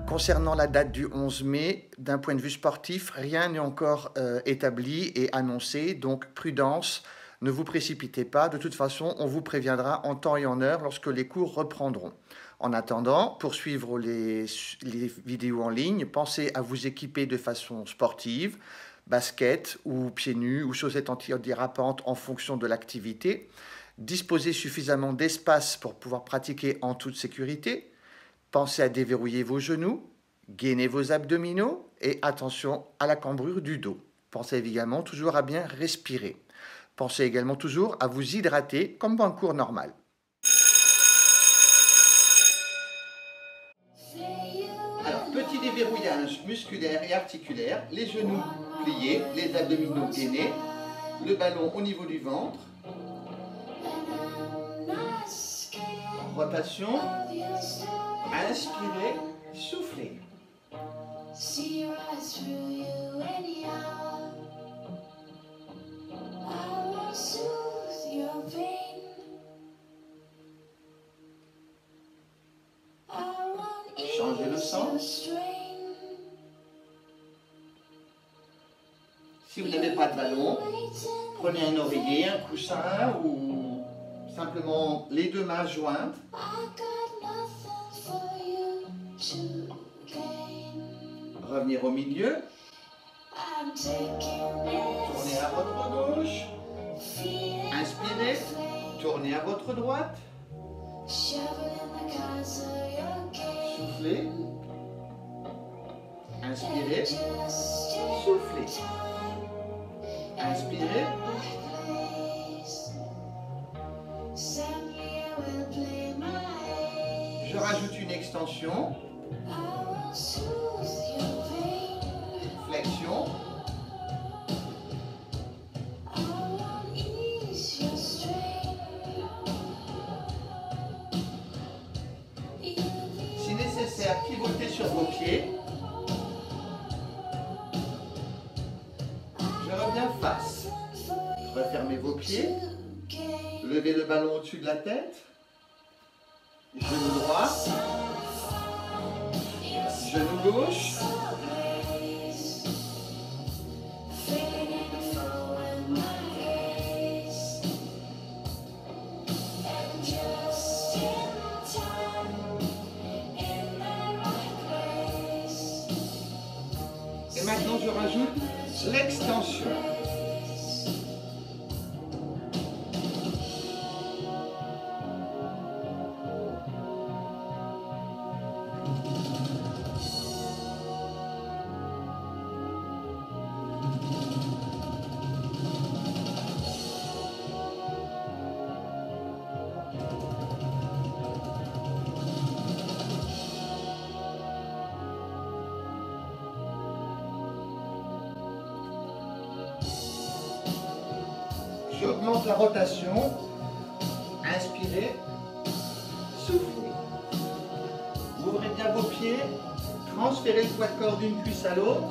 Concernant la date du 11 mai, d'un point de vue sportif, rien n'est encore établi et annoncé, donc prudence, ne vous précipitez pas. De toute façon, on vous préviendra en temps et en heure lorsque les cours reprendront. En attendant, pour suivre les vidéos en ligne, pensez à vous équiper de façon sportive, basket ou pieds nus ou chaussettes antidérapantes en fonction de l'activité. Disposez suffisamment d'espace pour pouvoir pratiquer en toute sécurité. Pensez à déverrouiller vos genoux, gainez vos abdominaux et attention à la cambrure du dos. Pensez également toujours à bien respirer. Pensez également toujours à vous hydrater comme dans le cours normal. Alors, petit déverrouillage musculaire et articulaire, les genoux pliés, les abdominaux gainés, le ballon au niveau du ventre. Rotation. Inspirez, soufflez. Changez le sens. Si vous n'avez pas de ballon, prenez un oreiller, un coussin ou simplement les deux mains jointes. Revenir au milieu. Tournez à votre gauche. Inspirez. Tournez à votre droite. Soufflez. Inspirez. Soufflez. Inspirez. Je rajoute une extension. Flexion. Si nécessaire, pivotez sur vos pieds. Je reviens face. Refermez vos pieds. Levez le ballon au-dessus de la tête. Genou droit. Genou gauche. Et maintenant, je rajoute l'extension. J'augmente la rotation. Inspirez. Soufflez. Ouvrez bien vos pieds. Transférez le poids de corps d'une cuisse à l'autre.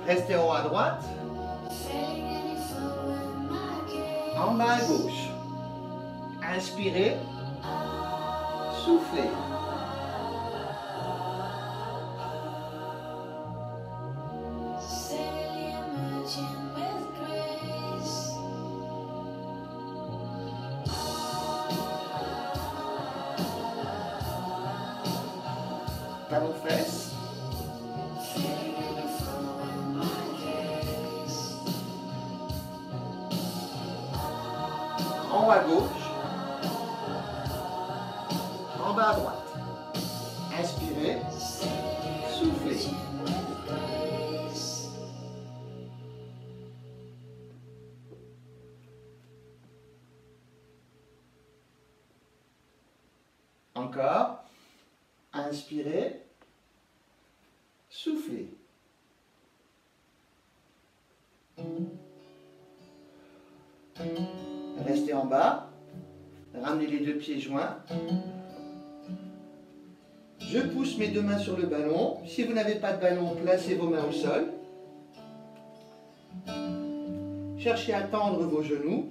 Restez en haut à droite. En bas à gauche. Inspirez, soufflez. Talons fesses. En haut à gauche. En bas à droite. Inspirez, soufflez. Encore. Inspirez, soufflez. Restez en bas. Ramenez les deux pieds joints. Je pousse mes deux mains sur le ballon. Si vous n'avez pas de ballon, placez vos mains au sol. Cherchez à tendre vos genoux.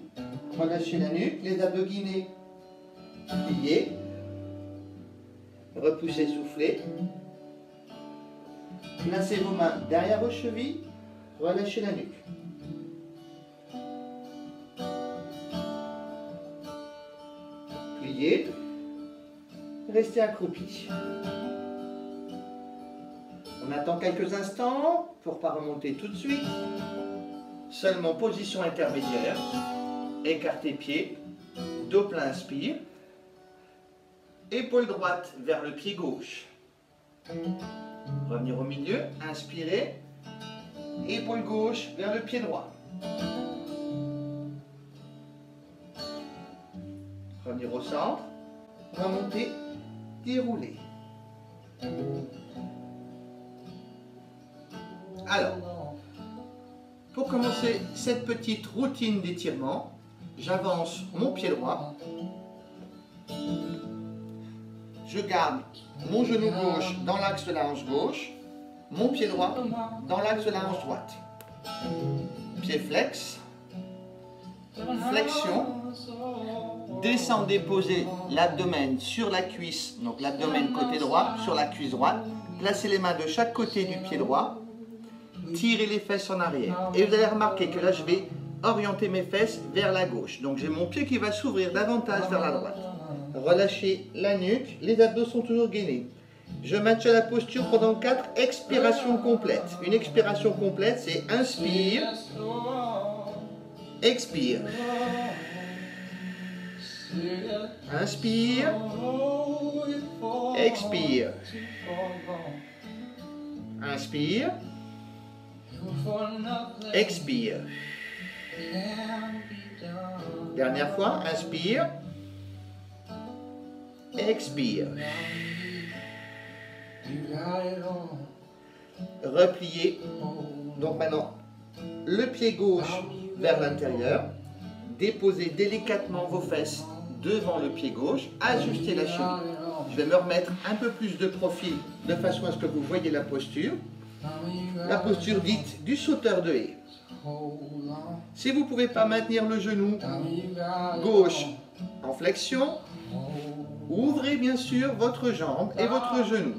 Relâchez la nuque, les abdominaux pliés. Repoussez, soufflez. Placez vos mains derrière vos chevilles. Relâchez la nuque. Pliez. Restez accroupi. On attend quelques instants pour ne pas remonter tout de suite. Seulement position intermédiaire. Écartez pied. Dos plein, inspire. Épaule droite vers le pied gauche. Revenir au milieu, inspirez. Épaule gauche vers le pied droit. Revenir au centre. Remonter, dérouler. Alors, pour commencer cette petite routine d'étirement, j'avance mon pied droit. Je garde mon genou gauche dans l'axe de la hanche gauche, mon pied droit dans l'axe de la hanche droite. Pied flex, flexion, descendez, posez l'abdomen sur la cuisse, donc l'abdomen côté droit, sur la cuisse droite. Placez les mains de chaque côté du pied droit, tirez les fesses en arrière. Et vous allez remarquer que là, je vais orienter mes fesses vers la gauche. Donc j'ai mon pied qui va s'ouvrir davantage vers la droite. Relâchez la nuque, les abdos sont toujours gainés. Je maintiens la posture pendant 4 expirations complètes. Une expiration complète, c'est inspire, expire. Inspire, expire. Inspire, expire. Dernière fois, inspire, expire. Repliez. Donc maintenant, le pied gauche vers l'intérieur. Déposez délicatement vos fesses devant le pied gauche. Ajustez la cheville. Je vais me remettre un peu plus de profil de façon à ce que vous voyez la posture. La posture dite du sauteur de haie. Si vous ne pouvez pas maintenir le genou gauche en flexion, ouvrez bien sûr votre jambe et votre genou.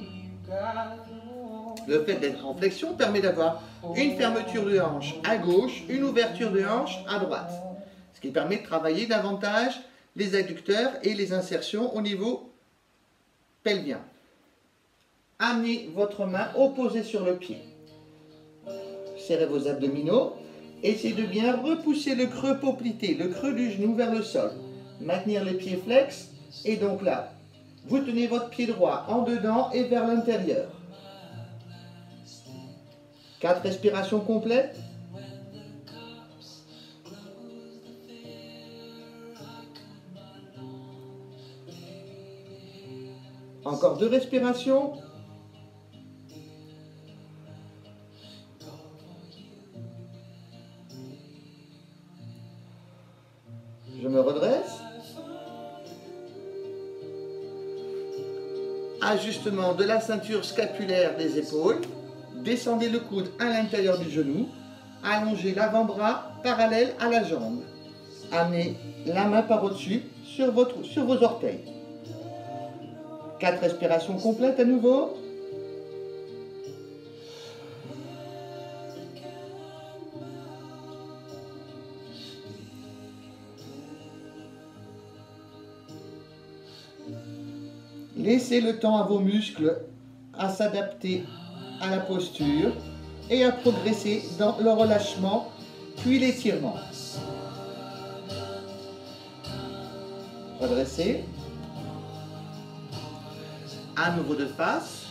Le fait d'être en flexion permet d'avoir une fermeture de hanche à gauche, une ouverture de hanche à droite. Ce qui permet de travailler davantage les adducteurs et les insertions au niveau pelvien. Amenez votre main opposée sur le pied. Serrez vos abdominaux. Essayez de bien repousser le creux poplité, le creux du genou vers le sol. Maintenir les pieds flex. Et donc là, vous tenez votre pied droit en dedans et vers l'intérieur. 4 respirations complètes. Encore 2 respirations. Je me redresse. Ajustement de la ceinture scapulaire des épaules. Descendez le coude à l'intérieur du genou. Allongez l'avant-bras parallèle à la jambe. Amenez la main par au-dessus sur vos orteils. 4 respirations complètes à nouveau. Laissez le temps à vos muscles à s'adapter à la posture et à progresser dans le relâchement puis l'étirement. Redressez. À nouveau de face.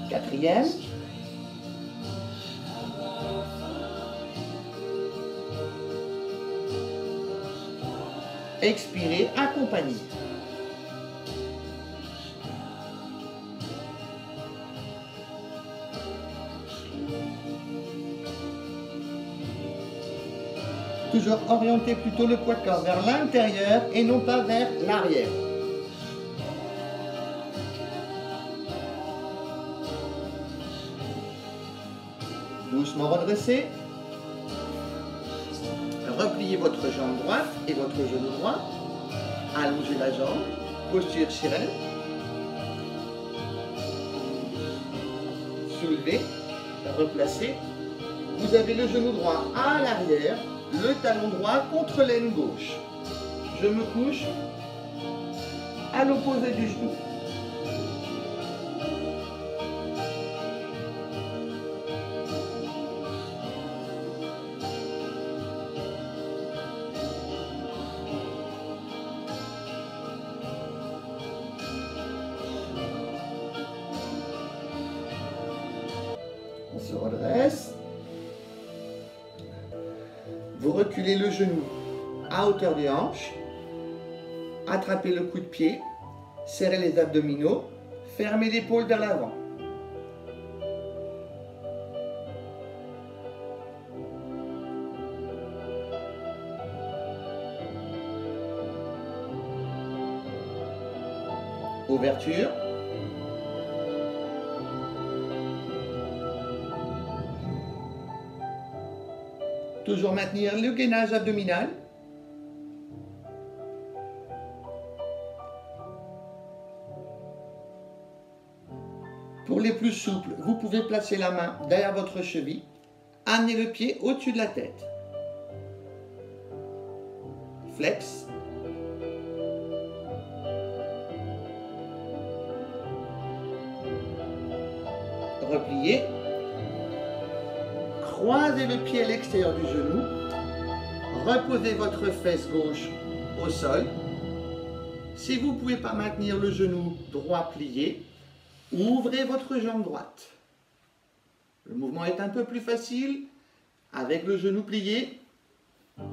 Quatrième. Expirez, accompagnez. Toujours orienter plutôt le poids de corps vers l'intérieur et non pas vers l'arrière. Doucement redressez. Repliez votre jambe droite et votre genou droit. Allongez la jambe. Posture sirène. Soulevez. Replacez. Vous avez le genou droit à l'arrière, le talon droit contre l'aine gauche. Je me couche à l'opposé du genou. On se redresse. Vous reculez le genou à hauteur des hanches. Attrapez le coup de pied. Serrez les abdominaux. Fermez l'épaule vers l'avant. Ouverture. Toujours maintenir le gainage abdominal. Pour les plus souples, vous pouvez placer la main derrière votre cheville. Amenez le pied au-dessus de la tête. Flex. Repliez. Croisez le pied à l'extérieur du genou. Reposez votre fesse gauche au sol. Si vous ne pouvez pas maintenir le genou droit plié, ouvrez votre jambe droite. Le mouvement est un peu plus facile avec le genou plié.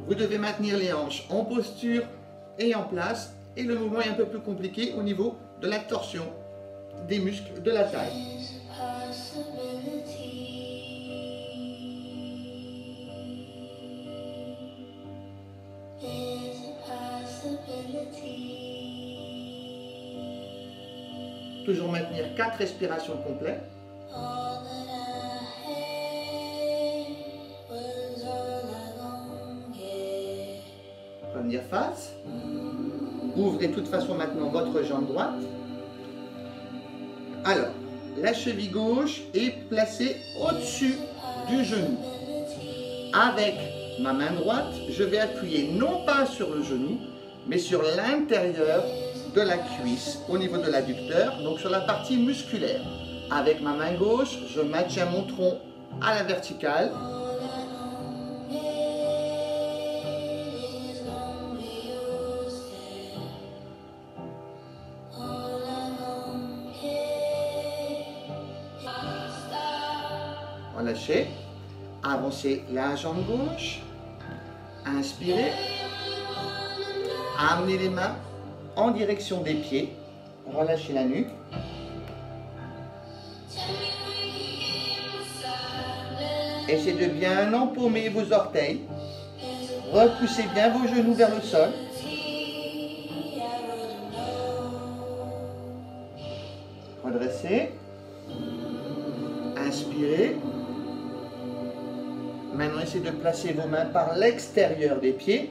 Vous devez maintenir les hanches en posture et en place. Et le mouvement est un peu plus compliqué au niveau de la torsion des muscles de la taille. Toujours maintenir 4 respirations complètes. Revenir face. Ouvrez de toute façon maintenant votre jambe droite. Alors, la cheville gauche est placée au-dessus du genou. Avec ma main droite, je vais appuyer non pas sur le genou, mais sur l'intérieur de la cuisse, au niveau de l'adducteur, donc sur la partie musculaire. Avec ma main gauche, je maintiens mon tronc à la verticale. Relâchez. Avancez la jambe gauche. Inspirez. Amenez les mains en direction des pieds. Relâchez la nuque. Essayez de bien empaumer vos orteils. Repoussez bien vos genoux vers le sol. Redressez. Inspirez. Maintenant, essayez de placer vos mains par l'extérieur des pieds.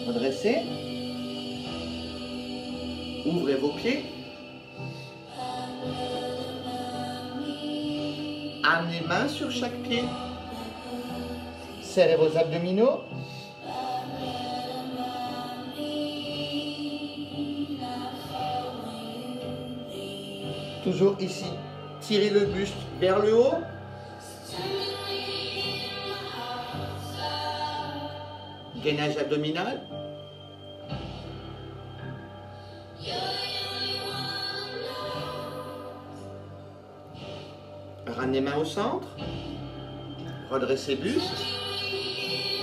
Redressez. Ouvrez vos pieds. Amenez main sur chaque pied. Serrez vos abdominaux. Toujours ici, tirez le buste vers le haut. Gainage abdominal. Ramenez main au centre. Redressez buste.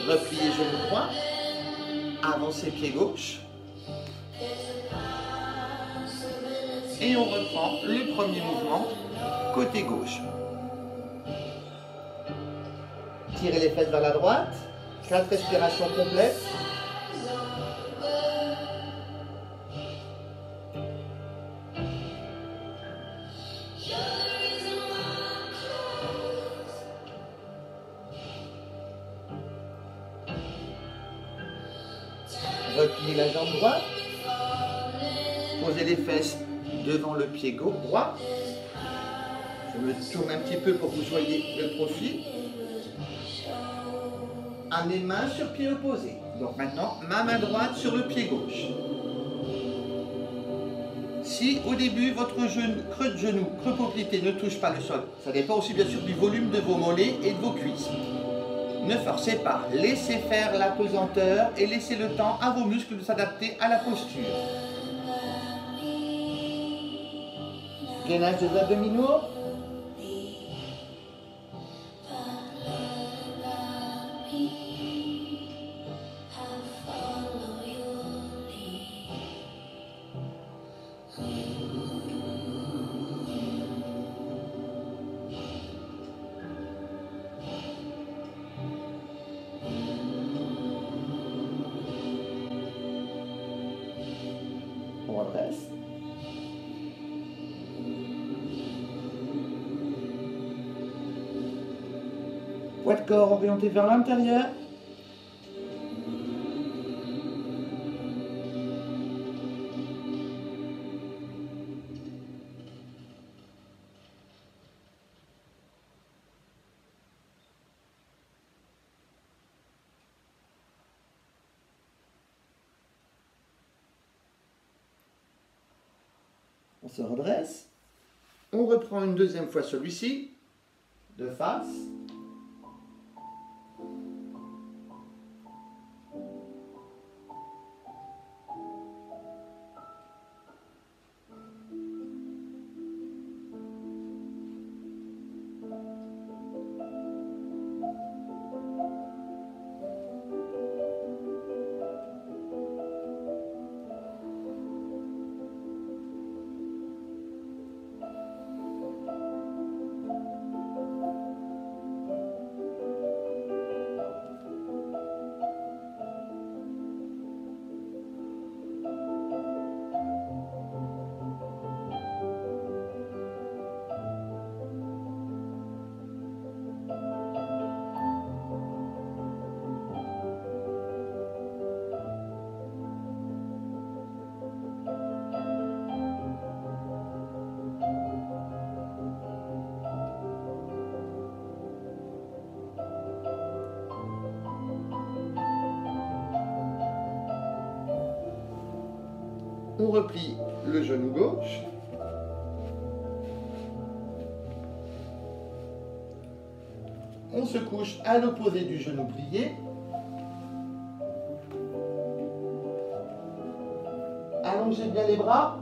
Repliez genou droit. Avancez pied gauche. Et on reprend le premier mouvement côté gauche. Tirez les fesses vers la droite. 4 respirations complètes. Repliez la jambe droite. Posez les fesses devant le pied gauche droit. Je me tourne un petit peu pour que vous voyez le profil. Amenez main sur pied opposé. Donc maintenant, ma main droite sur le pied gauche. Si au début votre creux de genou, creux poplité ne touche pas le sol, ça dépend aussi bien sûr du volume de vos mollets et de vos cuisses. Ne forcez pas, laissez faire la pesanteur et laissez le temps à vos muscles de s'adapter à la posture. Gainage des abdominaux. On redresse. Poids de corps orienté vers l'intérieur. On se redresse. On reprend une deuxième fois celui-ci, de face. On replie le genou gauche. On se couche à l'opposé du genou plié. Allongez bien les bras.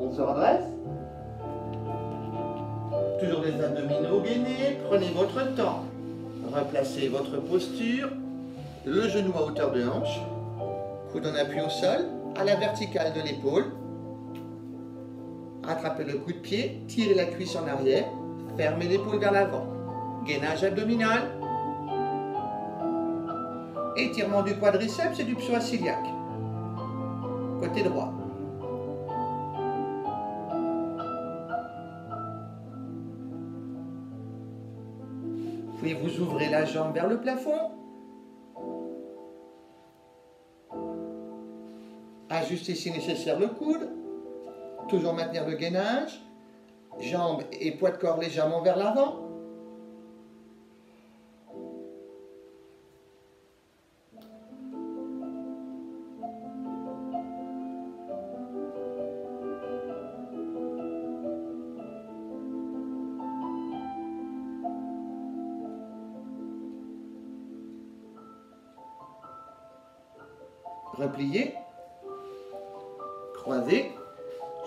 On se redresse. Toujours les abdominaux gainés. Prenez votre temps. Replacez votre posture. Le genou à hauteur de hanche. Coude en appui au sol. À la verticale de l'épaule. Rattrapez le coup de pied. Tirez la cuisse en arrière. Fermez l'épaule vers l'avant. Gainage abdominal. Étirement du quadriceps et du psoas iliaque. Côté droit. Puis vous ouvrez la jambe vers le plafond. Ajustez si nécessaire le coude. Toujours maintenir le gainage. Jambes et poids de corps légèrement vers l'avant. Repliez. Croisez.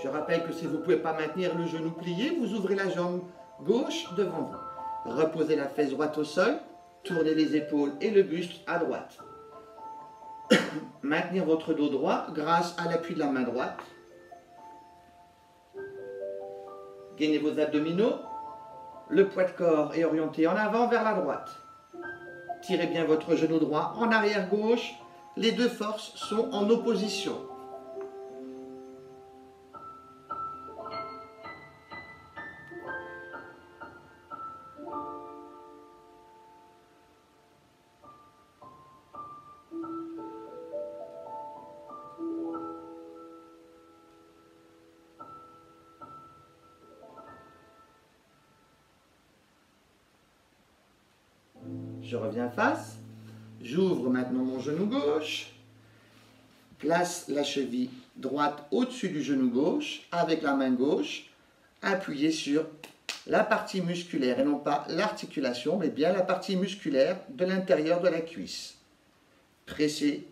Je rappelle que si vous ne pouvez pas maintenir le genou plié, vous ouvrez la jambe gauche devant vous. Reposez la fesse droite au sol, tournez les épaules et le buste à droite. Maintenir votre dos droit grâce à l'appui de la main droite. Gainez vos abdominaux. Le poids de corps est orienté en avant vers la droite. Tirez bien votre genou droit en arrière gauche. Les deux forces sont en opposition. Je reviens face. J'ouvre maintenant mon genou gauche. Place la cheville droite au-dessus du genou gauche avec la main gauche. Appuyez sur la partie musculaire et non pas l'articulation, mais bien la partie musculaire de l'intérieur de la cuisse. Pressez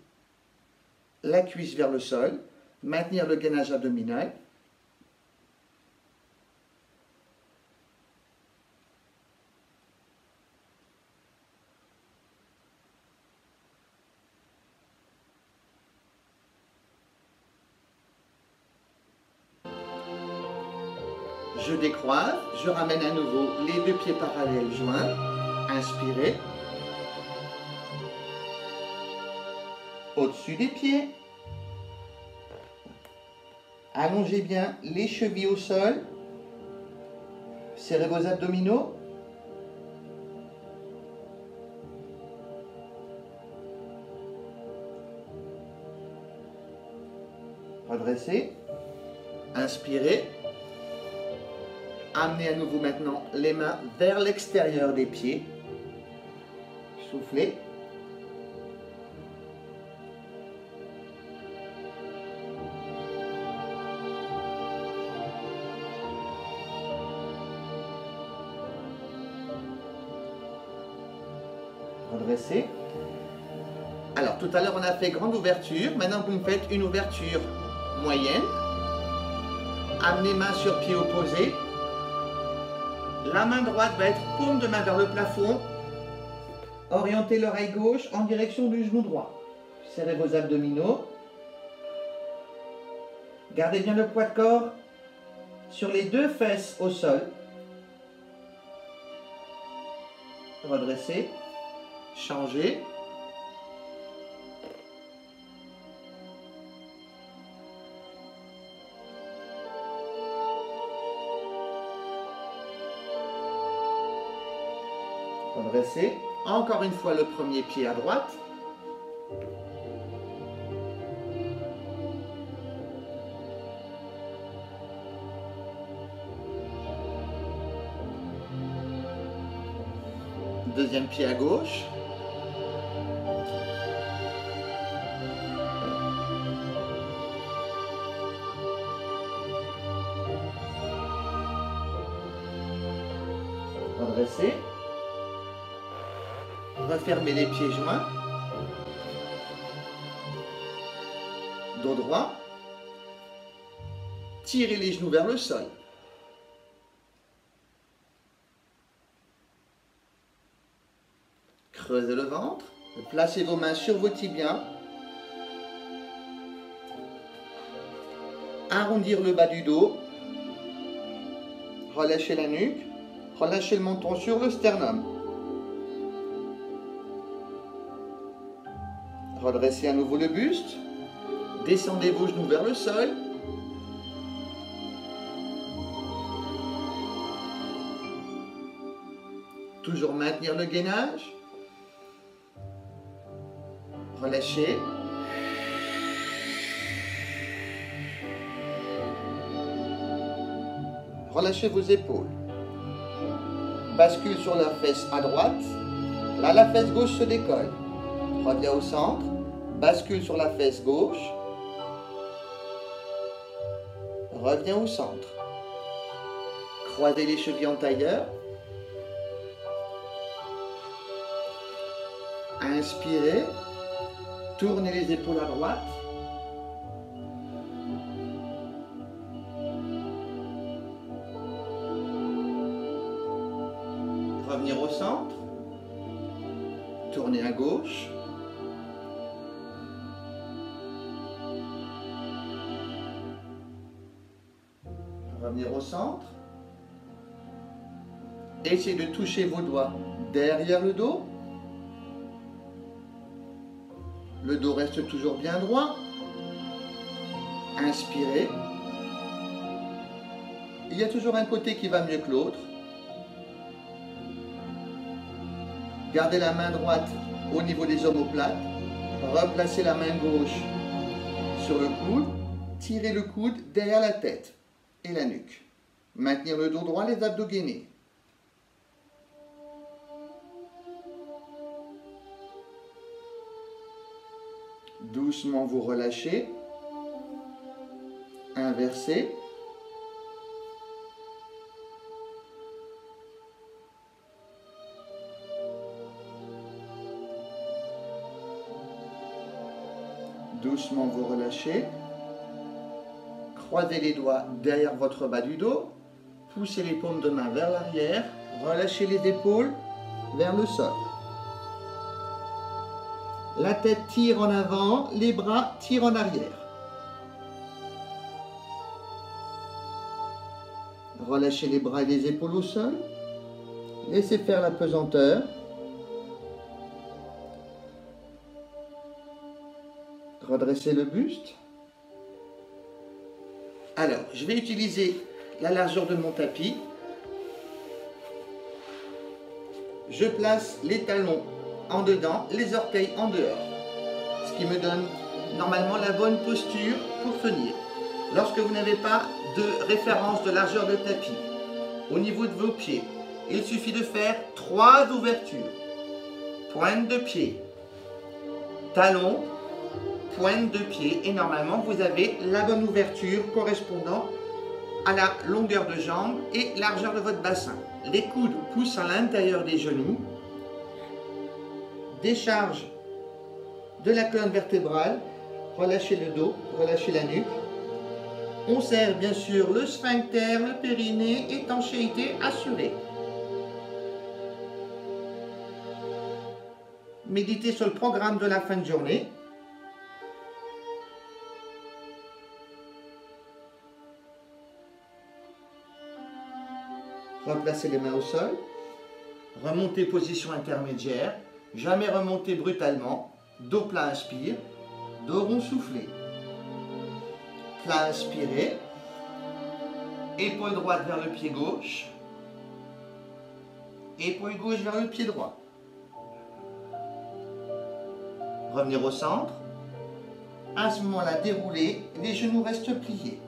la cuisse vers le sol. Maintenir le gainage abdominal. Je décroise, je ramène à nouveau les deux pieds parallèles joints. Inspirez. Au-dessus des pieds. Allongez bien les chevilles au sol. Serrez vos abdominaux. Redressez. Inspirez. Amenez à nouveau maintenant les mains vers l'extérieur des pieds. Soufflez. Redressez. Alors tout à l'heure on a fait grande ouverture. Maintenant vous me faites une ouverture moyenne. Amenez main sur pied opposé. La main droite va être paume de main vers le plafond. Orientez l'oreille gauche en direction du genou droit. Serrez vos abdominaux. Gardez bien le poids de corps sur les deux fesses au sol. Redressez. Changez. Redressez. Encore une fois le premier pied à droite. Deuxième pied à gauche. Redressez. Refermez les pieds joints. Dos droit. Tirez les genoux vers le sol. Creusez le ventre. Placez vos mains sur vos tibias. Arrondir le bas du dos. Relâchez la nuque. Relâchez le menton sur le sternum. Redressez à nouveau le buste. Descendez vos genoux vers le sol. Toujours maintenir le gainage. Relâchez. relâchez vos épaules. Bascule sur la fesse à droite. Là, la fesse gauche se décolle. Reviens au centre. Bascule sur la fesse gauche. Reviens au centre. Croisez les chevilles en tailleur. Inspirez. Tournez les épaules à droite. Revenir au centre. Tournez à gauche. Revenir au centre. Essayez de toucher vos doigts derrière le dos. Le dos reste toujours bien droit. Inspirez. Il y a toujours un côté qui va mieux que l'autre. Gardez la main droite au niveau des omoplates. Replacez la main gauche sur le coude. Tirez le coude derrière la tête et la nuque. Maintenir le dos droit, les abdos gainés. Doucement vous relâchez. Inversez. Doucement vous relâchez. Croisez les doigts derrière votre bas du dos. Poussez les paumes de main vers l'arrière. Relâchez les épaules vers le sol. La tête tire en avant, les bras tirent en arrière. Relâchez les bras et les épaules au sol. Laissez faire la pesanteur. Redressez le buste. Alors, je vais utiliser la largeur de mon tapis. Je place les talons en dedans, les orteils en dehors. Ce qui me donne normalement la bonne posture pour tenir. Lorsque vous n'avez pas de référence de largeur de tapis, au niveau de vos pieds, il suffit de faire 3 ouvertures. Pointe de pied, talon, pointe de pied, et normalement vous avez la bonne ouverture correspondant à la longueur de jambe et largeur de votre bassin. Les coudes poussent à l'intérieur des genoux. Décharge de la colonne vertébrale. Relâchez le dos, relâchez la nuque. On serre bien sûr le sphincter, le périnée, étanchéité assurée. Méditez sur le programme de la fin de journée. Replacez les mains au sol. Remontez position intermédiaire. Jamais remonter brutalement. Dos plat, inspire. Dos rond, soufflé. Plat, inspiré. Épaule droite vers le pied gauche. Épaule gauche vers le pied droit. Revenir au centre. À ce moment-là, déroulez. Les genoux restent pliés.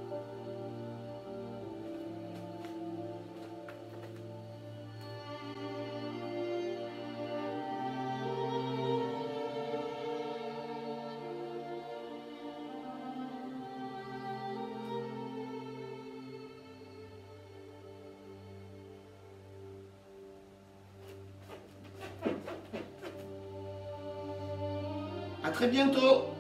À très bientôt.